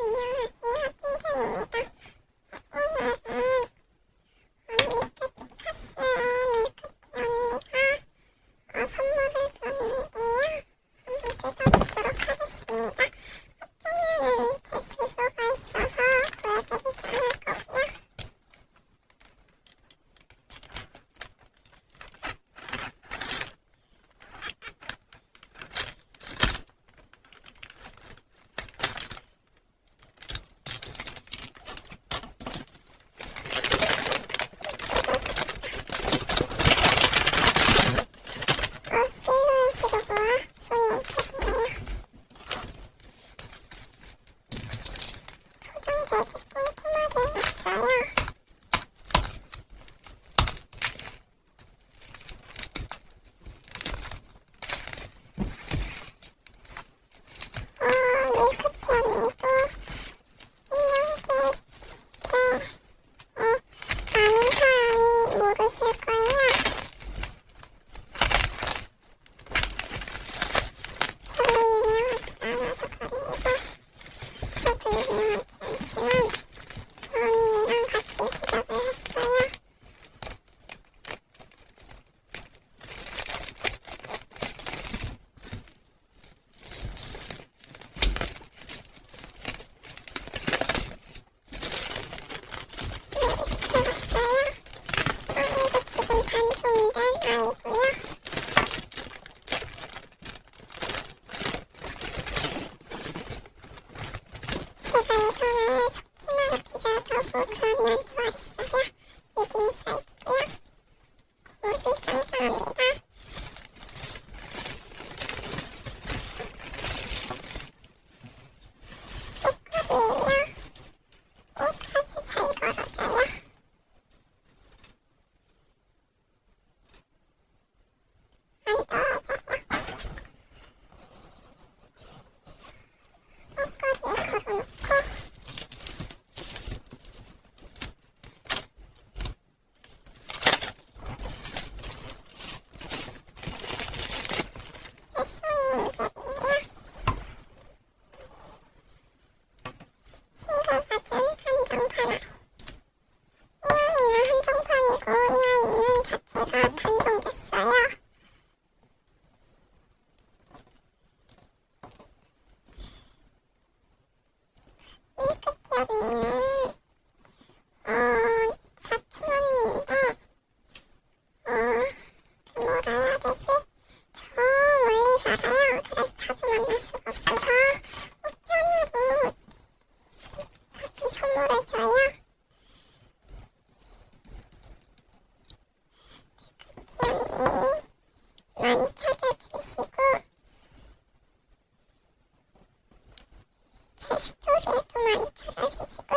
안녕하세요, 띵짱입니다. 오늘은 언니 카스 밀크티 언니가 선물을 줬는데요. 한번 뜯어보도록 하겠습니다. 어쩌면은 제 주소가 있어서 보여드리지 않을 거고요. 실루엣으로 보아 손이 예쁘네요. 포장재를 꼼꼼하게 놨어요. 밀크티 언니도 인형제인데 아는 사람이 모르실 거예요. 별로 유명하지 않아서 그럽니다. 저도 유명하지 않지만 그 언니랑 같이 시작을 했어요. 해봤어요. 언니도 지금 반송된 아이고요. 제가 예전에 속지마가 필요하다고 그 언니한테 말했어요. 여기 이 사이트고요. 옷을 짱짱합니다. 옷걸이에요. 옷 아주 잘 걸어져요. 안 떨어져요. 옷걸이에 걸어놓고 햇손이 문제는요. 친구가 준 한정판 아이. 이아이는 한정판이고 이아이는 자체가 단종됐어요. 밀크티 언니는 사촌 언니인데 그 뭐라 해야 되지? 저 멀리 살아요. 그래서 자주 만날 수가 없어서 우편으로 가끔 선물을 줘요. 밀크티 언니 많이 찾아주시고 제 스토리에도 많이 찾아주시고